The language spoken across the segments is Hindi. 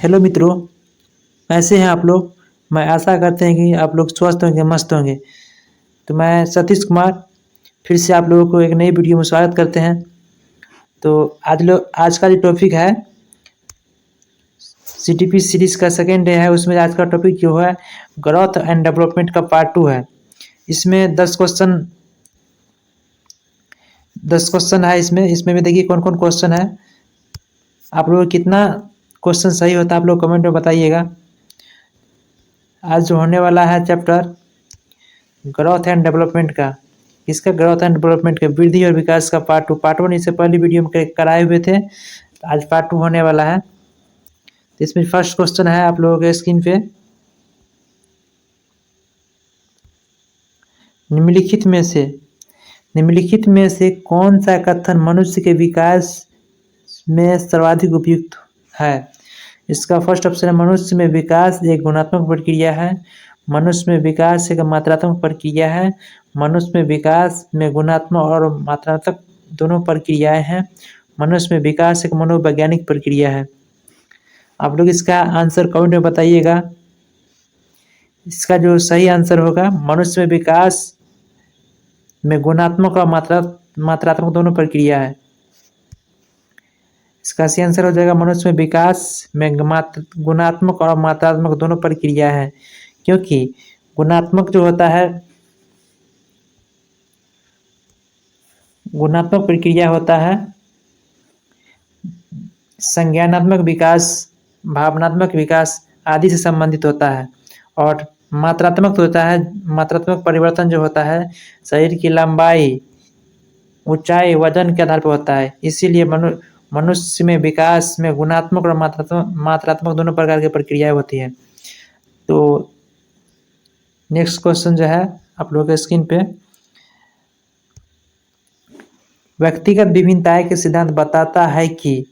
हेलो मित्रों, कैसे हैं आप लोग। मैं आशा करते हैं कि आप लोग स्वस्थ होंगे, मस्त होंगे। तो मैं सतीश कुमार फिर से आप लोगों को एक नई वीडियो में स्वागत करते हैं। तो आज का जो टॉपिक है सीटीपी सीरीज़ का सेकेंड डे है। उसमें आज का टॉपिक जो है ग्रोथ एंड डेवलपमेंट का पार्ट 2 है। इसमें 10 क्वेश्चन है। इसमें भी देखिए कौन कौन क्वेश्चन है। आप लोगों को कितना क्वेश्चन सही होता है आप लोग कमेंट में बताइएगा। आज जो होने वाला है चैप्टर ग्रोथ एंड डेवलपमेंट का, इसका ग्रोथ एंड डेवलपमेंट का वृद्धि और विकास का पार्ट 1 इससे पहले वीडियो में कराए हुए थे। तो आज पार्ट 2 होने वाला है। तो इसमें फर्स्ट क्वेश्चन है आप लोगों के स्क्रीन पे, निम्नलिखित में से कौन सा कथन मनुष्य के विकास में सर्वाधिक उपयुक्त है। इसका फर्स्ट ऑप्शन है मनुष्य में विकास एक गुणात्मक प्रक्रिया है। मनुष्य में विकास एक मात्रात्मक प्रक्रिया है। मनुष्य में विकास में गुणात्मक और मात्रात्मक दोनों प्रक्रियाएं हैं। मनुष्य में विकास एक मनोवैज्ञानिक प्रक्रिया है। आप लोग इसका आंसर कमेंट में बताइएगा। इसका जो सही आंसर होगा मनुष्य में विकास में गुणात्मक और मात्रात्मक दोनों प्रक्रिया है। इसका सही आंसर हो जाएगा मनुष्य में विकास में गुणात्मक और मात्रात्मक दोनों प्रक्रिया है। क्योंकि गुणात्मक जो होता है, गुणात्मक प्रक्रिया होता है संज्ञानात्मक विकास, भावनात्मक विकास आदि से संबंधित होता है। और मात्रात्मक होता है, मात्रात्मक परिवर्तन जो होता है शरीर की लंबाई, ऊंचाई, वजन के आधार पर होता है। इसीलिए मनुष्य में विकास में गुणात्मक और मात्रात्मक दोनों प्रकार की प्रक्रियाएं होती है। तो नेक्स्ट क्वेश्चन जो है आप लोगों के स्क्रीन पे, व्यक्तिगत विभिन्नताएं के सिद्धांत बताता है कि,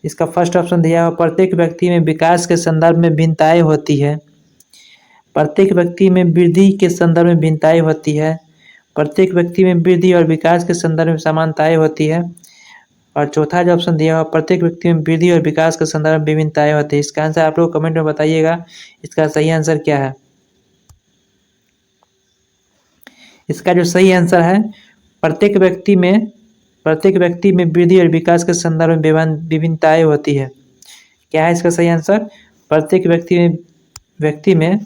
इसका फर्स्ट ऑप्शन दिया हुआ प्रत्येक व्यक्ति में विकास के संदर्भ में भिन्नताएं होती है। प्रत्येक व्यक्ति में वृद्धि के संदर्भ में भिन्नताएं होती है। प्रत्येक व्यक्ति में वृद्धि और विकास के संदर्भ में समानताएं होती है। और चौथा जो ऑप्शन दिया हुआ प्रत्येक व्यक्ति में वृद्धि और विकास के संदर्भ में विभिन्नताएं होती है। इसका आंसर आप लोग कमेंट में बताइएगा। इसका सही आंसर क्या है। इसका जो सही आंसर है प्रत्येक व्यक्ति में वृद्धि और विकास के संदर्भ में विभिन्नताएं होती है। क्या है इसका सही आंसर? प्रत्येक व्यक्ति में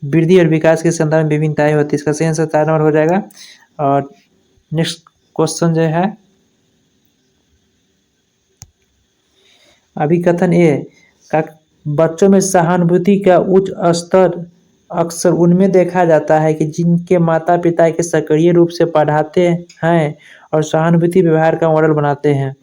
वृद्धि और विकास के संदर्भ में विभिन्नताएं होती है। इसका सही आंसर 4 नंबर हो जाएगा। और नेक्स्ट क्वेश्चन जो है अभिकथन ए का, बच्चों में सहानुभूति का उच्च स्तर अक्सर उनमें देखा जाता है कि जिनके माता पिता के सक्रिय रूप से पढ़ाते हैं और सहानुभूति व्यवहार का मॉडल बनाते हैं।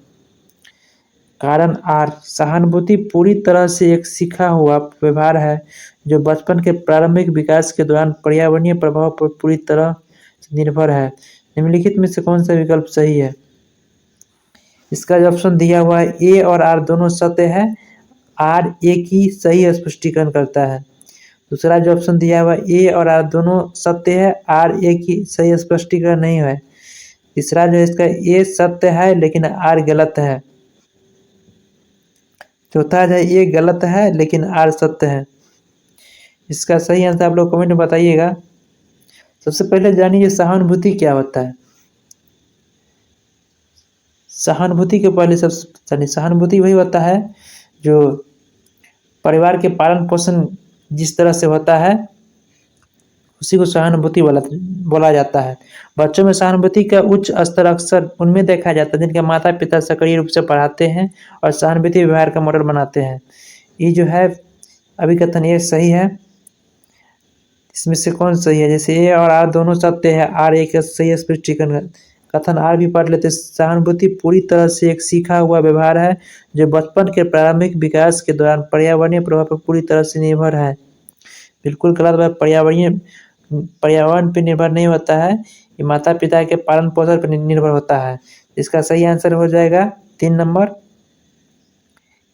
कारण आर, सहानुभूति पूरी तरह से एक सीखा हुआ व्यवहार है जो बचपन के प्रारंभिक विकास के दौरान पर्यावरणीय प्रभाव पर पूरी तरह से निर्भर है। निम्नलिखित में से कौन सा विकल्प सही है? इसका जो ऑप्शन दिया हुआ है ए और आर दोनों सत्य है। आर ए की सही स्पष्टीकरण करता है। दूसरा जो ऑप्शन दिया हुआ है ए और आर दोनों सत्य है, आर ए की सही स्पष्टीकरण नहीं है। तीसरा जो है इसका ए सत्य है लेकिन आर गलत है। चौथा जो है ए गलत है लेकिन आर सत्य है। इसका सही आंसर आप लोग कमेंट में बताइएगा। सबसे पहले जानिए सहानुभूति क्या होता है। सहानुभूति के पहले सब जानिए, सहानुभूति वही होता है जो परिवार के पालन पोषण जिस तरह से होता है उसी को सहानुभूति बोला जाता है। बच्चों में सहानुभूति का उच्च स्तर अक्सर उनमें देखा जाता है जिनके माता पिता सक्रिय रूप से पढ़ाते हैं और सहानुभूति व्यवहार का मॉडल बनाते हैं। ये जो है अभिकथन ये सही है। इसमें से कौन सही है? जैसे ए और आर दोनों सत्य है, आर एक सही स्पष्टीकरण। कथन आर भी पढ़ लेते। सहानुभूति पूरी तरह से एक सीखा हुआ व्यवहार है जो बचपन के प्रारंभिक विकास के दौरान पर्यावरणीय प्रभाव पर पूरी तरह से निर्भर है। बिल्कुल गलत बात। पर्यावरण पर निर्भर नहीं होता है, ये माता पिता के पालन पोषण पर निर्भर होता है। इसका सही आंसर हो जाएगा 3 नंबर।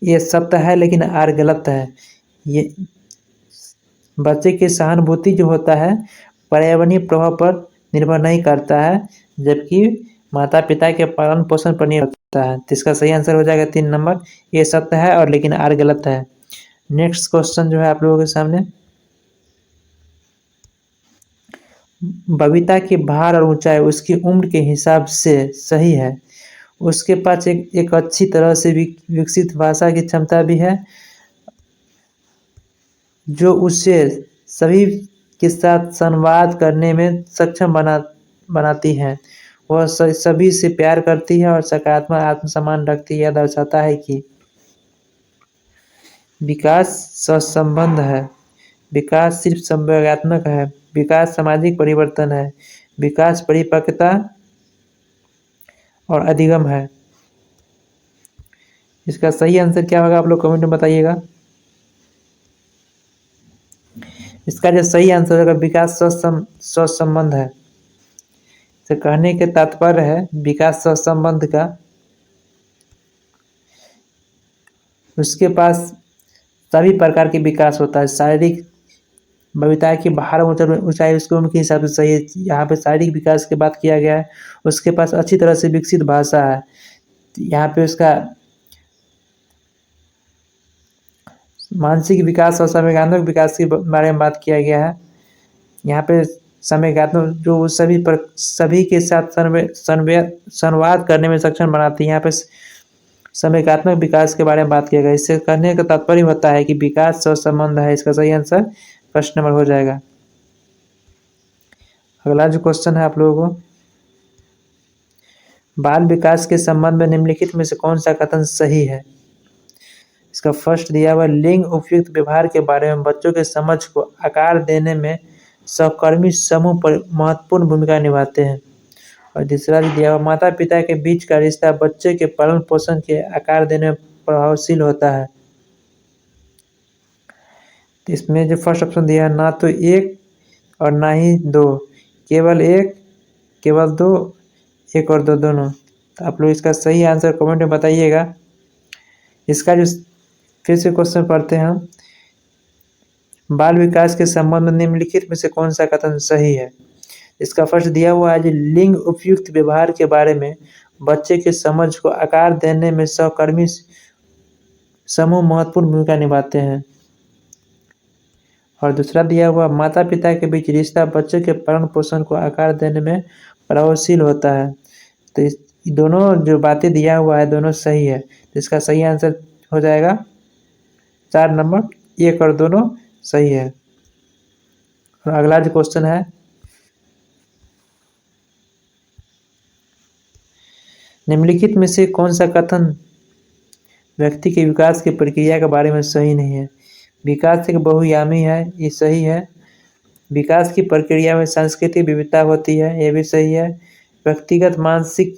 ये सत्य है लेकिन आर गलत है। ये बच्चे की सहानुभूति जो होता है पर्यावरणीय प्रभाव पर निर्भर नहीं करता है, जबकि माता पिता के पालन पोषण पर निर्भर करता है। तो इसका सही आंसर हो जाएगा 3 नंबर। ये सत्य है और लेकिन आर गलत है। नेक्स्ट क्वेश्चन जो है आप लोगों के सामने, बबीता की भार और ऊंचाई उसकी उम्र के हिसाब से सही है। उसके पास एक अच्छी तरह से विकसित भाषा की क्षमता भी है, जो उसे सभी के साथ संवाद करने में सक्षम बनाती है। वह सभी से प्यार करती है और सकारात्मक आत्मसम्मान रखती है। यह दर्शाता है कि विकास सहसंबंध है, विकास सिर्फ संवेगात्मक है, विकास सामाजिक परिवर्तन है, विकास परिपक्वता और अधिगम है। इसका सही आंसर क्या होगा आप लोग कमेंट में बताइएगा। इसका जो सही आंसर होगा विकास सहसंबंध है। तो कहने के तात्पर्य है विकास सहसंबंध का, उसके पास सभी प्रकार के विकास होता है। शारीरिक बबीता की भार ऊंचाई उसके उम्र के हिसाब से सही है। यहाँ पे शारीरिक विकास की बात किया गया है। उसके पास अच्छी तरह से विकसित भाषा है। यहाँ पे उसका मानसिक विकास और संवेगात्मक विकास के बारे में बात किया गया है। यहाँ पे संवेगात्मक जो सभी के साथ संवाद करने में सक्षम बनाती है। यहाँ पे संवेगात्मक विकास के बारे में बात किया गया। इससे कहने का तात्पर्य होता है कि विकास सहसंबंध है। इसका सही आंसर फर्स्ट नंबर हो जाएगा। अगला जो क्वेश्चन है आप लोगों को, बाल विकास के संबंध में निम्नलिखित में से कौन सा कथन सही है। इसका फर्स्ट दिया हुआ, लिंग उपयुक्त व्यवहार के बारे में बच्चों के समझ को आकार देने में सहकर्मी समूह पर महत्वपूर्ण भूमिका निभाते हैं। और दूसरा दिया हुआ, माता पिता के बीच का रिश्ता बच्चे के पालन पोषण के आकार देने में प्रभावशील होता है। इसमें जो फर्स्ट ऑप्शन दिया है, ना तो एक और ना ही दो, केवल एक, केवल दो, एक और दो, दोनों। तो आप लोग इसका सही आंसर कमेंट में बताइएगा। इसका जो फिर से क्वेश्चन पढ़ते हैं हम, बाल विकास के संबंध में निम्नलिखित में से कौन सा कथन सही है। इसका फर्स्ट दिया हुआ है, लिंग उपयुक्त व्यवहार के बारे में बच्चे के समझ को आकार देने में सहकर्मी समूह महत्वपूर्ण भूमिका निभाते हैं। और दूसरा दिया हुआ, माता पिता के बीच रिश्ता बच्चे के पालन पोषण को आकार देने में प्रभावशील होता है। तो इस दोनों जो बातें दिया हुआ है दोनों सही है। तो इसका सही आंसर हो जाएगा 4 नंबर, एक और दोनों सही है। और अगला जो क्वेश्चन है, निम्नलिखित में से कौन सा कथन व्यक्ति के विकास की प्रक्रिया के बारे में सही नहीं है। विकास एक बहुआयामी है, ये सही है। विकास की प्रक्रिया में सांस्कृतिक विविधता होती है, ये भी सही है। व्यक्तिगत मानसिक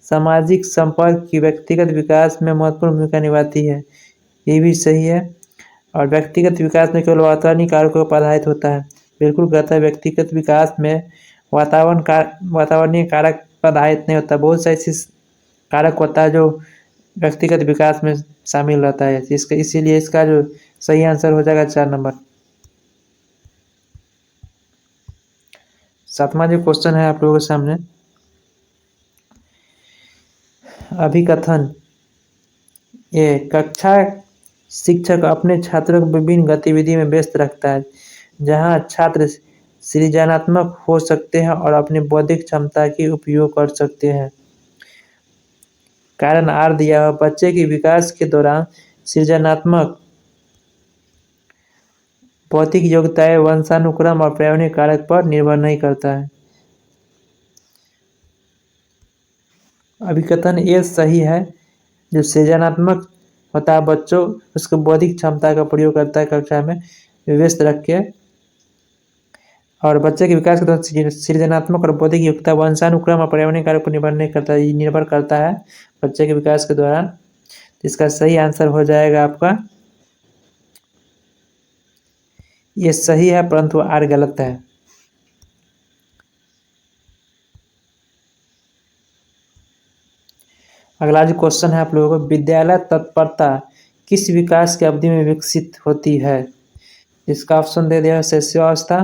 सामाजिक संपर्क की व्यक्तिगत विकास में महत्वपूर्ण भूमिका निभाती है, ये भी सही है। और व्यक्तिगत विकास में केवल वातावरणीय कारकों पर आधारित होता है, बिल्कुल गलत है। व्यक्तिगत विकास में वातावरणीय कारक पर आधारित नहीं होता, बहुत सा ऐसी कारक होता है जो व्यक्तिगत विकास में शामिल रहता है। इसीलिए इसका जो सही आंसर हो जाएगा 4 नंबर। 7वां जो क्वेश्चन है आप लोगों के सामने, अभिकथन, ये कक्षा शिक्षक अपने छात्रों को विभिन्न गतिविधि में व्यस्त रखता है जहां छात्र सृजनात्मक हो सकते हैं और अपनी बौद्धिक क्षमता की उपयोग कर सकते हैं। कारण आर दिया हुआ, बच्चे के विकास के दौरान सृजनात्मक बौद्धिक योग्यताएं वंशानुक्रम और पर्यावरणीय कारक पर निर्भर नहीं करता है। अभिकथन ये सही है। जो सृजनात्मक होता है बच्चों उसको बौद्धिक क्षमता का प्रयोग करता है कक्षा में व्यस्त रख के, और बच्चे के विकास के दौरान सृजनात्मक और बौद्धिक योग्यता वंशानुक्रम और पर्यावरणीय कारक पर निर्भर नहीं करता, ये निर्भर करता है बच्चे के विकास के दौरान। तो इसका सही आंसर हो जाएगा आपका, ये सही है परंतु आर गलत है। अगला जो क्वेश्चन है आप लोगों को, विद्यालय तत्परता किस विकास की अवधि में विकसित होती है। इसका ऑप्शन दे दिया, शिशुअवस्था,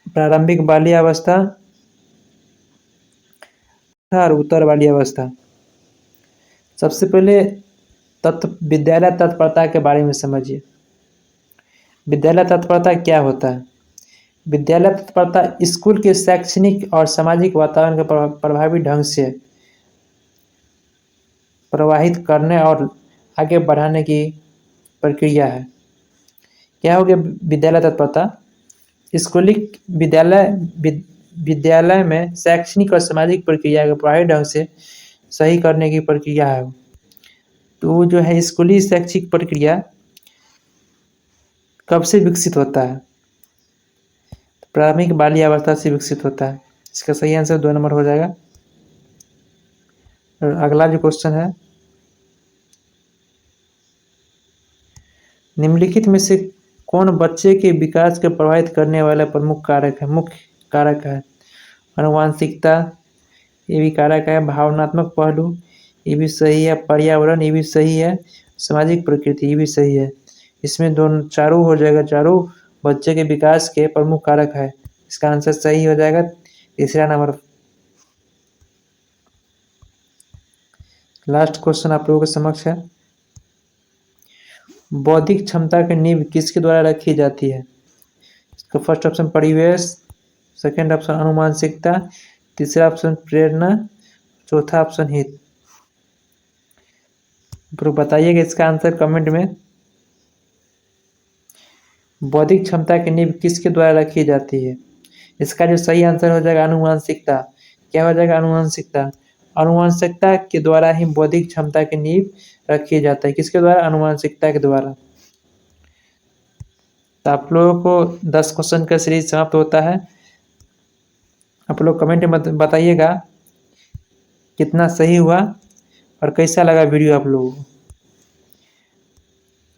प्रारंभिक बाल्यावस्था और उत्तर बाल्यावस्था। सबसे पहले विद्यालय तत्परता के बारे में समझिए। विद्यालय तत्परता क्या होता है? विद्यालय तत्परता स्कूल के शैक्षणिक और सामाजिक वातावरण को प्रभावी ढंग से प्रवाहित करने और आगे बढ़ाने की प्रक्रिया है। क्या हो गया विद्यालय तत्परता? स्कूली विद्यालय में शैक्षणिक और सामाजिक प्रक्रिया को प्रभावी ढंग से सही करने की प्रक्रिया है। तो जो है स्कूली शैक्षिक प्रक्रिया कब से विकसित होता है? प्राथमिक बाल्य अवस्था से विकसित होता है। इसका सही आंसर 2 नंबर हो जाएगा। और अगला जो क्वेश्चन है, निम्नलिखित में से कौन बच्चे के विकास को प्रभावित करने वाला प्रमुख कारक है? मुख्य कारक है। आनुवंशिकता, ये भी कारक है। भावनात्मक पहलू, ये भी सही है। पर्यावरण, ये भी सही है। सामाजिक प्रकृति, ये भी सही है। इसमें दोनों चारों हो जाएगा। चारों बच्चे के विकास के प्रमुख कारक है। इसका आंसर सही हो जाएगा, तीसरा नंबर। लास्ट क्वेश्चन आप लोगों के समक्ष है, बौद्धिक क्षमता की नींव किसके द्वारा रखी जाती है? इसका फर्स्ट ऑप्शन परिवेश, सेकंड ऑप्शन आनुवंशिकता, तीसरा ऑप्शन प्रेरणा, चौथा ऑप्शन हित। बताइएगा इसका आंसर कमेंट में। बौद्धिक क्षमता की नींव किसके द्वारा रखी जाती है? इसका जो सही आंसर हो जाएगा आनुवंशिकता। क्या हो जाएगा? आनुवंशिकता। आनुवंशिकता के द्वारा ही बौद्धिक क्षमता की नींव रखी जाता है। किसके द्वारा? आनुवंशिकता के द्वारा। तो आप लोगों को 10 क्वेश्चन का सीरीज समाप्त होता है। आप लोग कमेंट में बताइएगा कितना सही हुआ और कैसा लगा वीडियो आप लोगों को,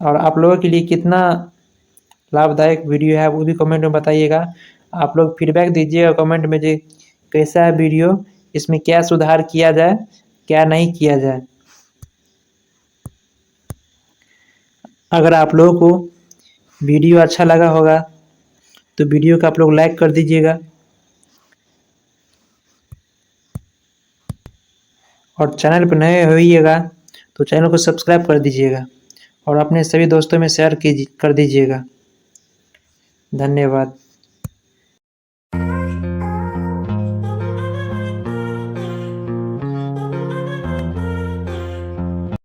और आप लोगों के लिए कितना लाभदायक वीडियो है वो भी कमेंट में बताइएगा। आप लोग फीडबैक दीजिएगा कमेंट में जी कैसा है वीडियो, इसमें क्या सुधार किया जाए, क्या नहीं किया जाए। अगर आप लोगों को वीडियो अच्छा लगा होगा तो वीडियो को आप लोग लाइक कर दीजिएगा, और चैनल पर नए होइएगा तो चैनल को सब्सक्राइब कर दीजिएगा और अपने सभी दोस्तों में शेयर कर दीजिएगा। धन्यवाद।